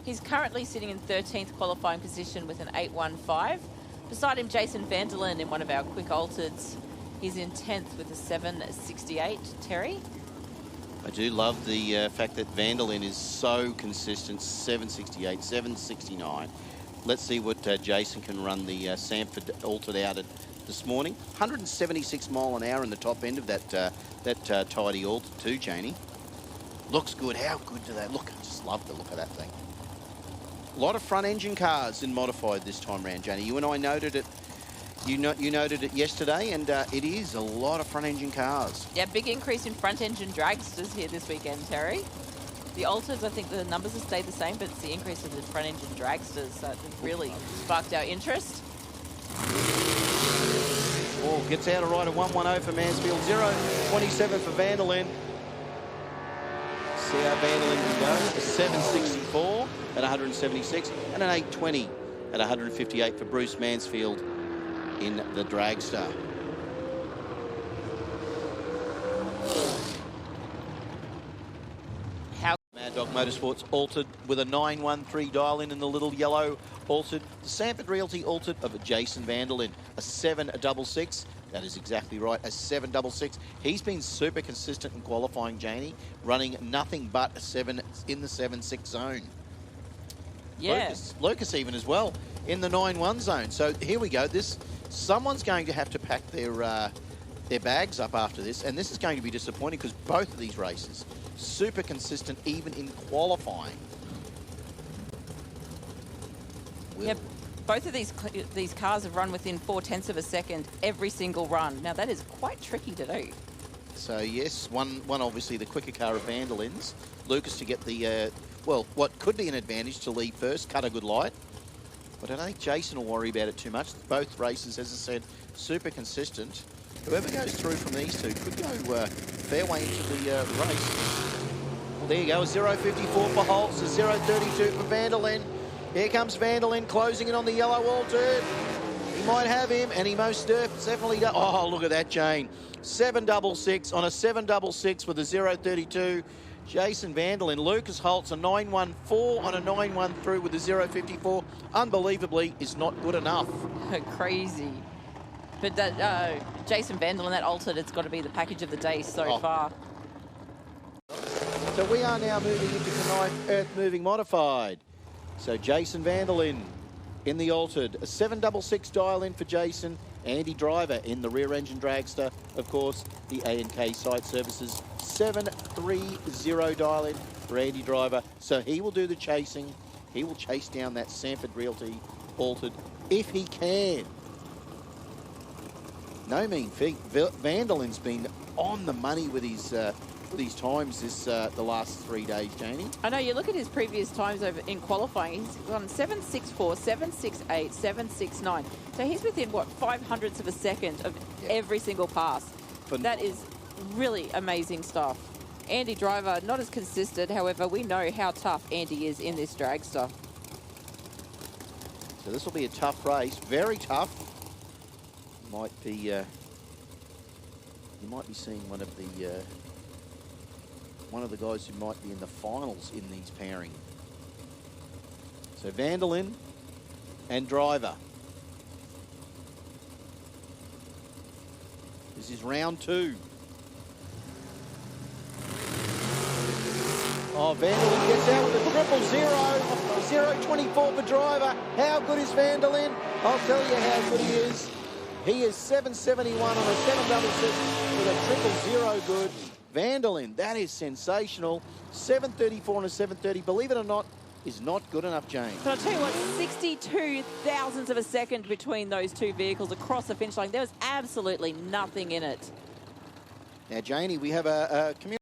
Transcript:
He's currently sitting in 13th qualifying position with an 8.15. Beside him, Jason Vanderlinde in one of our quick altereds. He's in 10th with a 7.68. Terry? I do love the fact that Vanderlinde is so consistent, 7.68, 7.69. Let's see what Jason can run the Sanford altered out at this morning. 176 mile an hour in the top end of that tidy altered too, Janie. Looks good. How good do they look? I just love the look of that thing. A lot of front engine cars in modified this time round, Janie. You and I noted it. You noted it yesterday, and it is a lot of front engine cars. Yeah, big increase in front engine dragsters here this weekend, Terry. The alters, I think the numbers have stayed the same, but it's the increase of the front engine dragsters that have really sparked our interest. Oh, gets out of right at 1.10 for Mansfield, 0.27 for Vanderlinde. See how Vanderlinde can go. A 7.64 at 176 and an 8.20 at 158 for Bruce Mansfield in the dragster. Mad Dog Motorsports altered with a 913 dial in the little yellow altered. The Sanford Realty altered of Jason Vanderlinde, a 7.66. That is exactly right, a 7.66. He's been super consistent in qualifying, Janie, running nothing but a 7 in the 7.6 zone. Yeah. Lucas even as well in the 9.1 zone. So here we go. Someone's going to have to pack their bags up after this, and this is going to be disappointing because both of these races super consistent even in qualifying. Yep. Both of these cars have run within 0.4 of a second every single run. Now that is quite tricky to do. So yes, one obviously the quicker car of Vanderlinde's. Lucas to get the well, what could be an advantage to lead first, cut a good light. But I don't think Jason will worry about it too much. Both races, as I said, super consistent. Whoever goes through from these two could go fair way into the race. Well, there you go, a 0.54 for Holtz, a 0.32 for Vanderlinde. Here comes Vanderlinde closing in on the yellow altered. He might have him, and he most definitely does. Oh, look at that, Jane. 7.66 on a 7.66 with a 0.32. Jason Vanderlinde, Lucas Holtz, a 9.14 on a 9.13 with a 0.54. Unbelievably, is not good enough. Crazy. But that Jason Vanderlinde, that altered, it's got to be the package of the day so far. So we are now moving into tonight Earth Moving Modified. So Jason Vanderlinde in the altered, a 7.66 dial in for Jason. Andy Driver in the rear engine dragster, of course, the A&K Site Services 730 dial in for Andy Driver. So he will do the chasing. He will chase down that Sanford Realty altered if he can. No mean feat. Vanderlinde's been on the money with his times the last 3 days, Janie. I know, you look at his previous times over in qualifying, he's gone 7.64, 7.68, 7.69. So he's within, what, 0.05 of a second of every single pass. That is really amazing stuff. Andy Driver, not as consistent, however, we know how tough Andy is in this dragster. So this will be a tough race, very tough. You might be seeing one of the guys who might be in the finals in these pairing. So Vanderlinde and Driver. This is round 2. Oh, Vanderlinde gets out with a 0.00, 0.24 for Driver. How good is Vanderlinde? I'll tell you how good he is. He is 7.71 on a 7.66 with a 0.00 good. Vanderlinde, that is sensational. 7.34 and a 7.30, believe it or not, is not good enough, Jane. But I'll tell you what, 62 thousandths of a second between those two vehicles across the finish line. There was absolutely nothing in it. Now, Janie, we have a community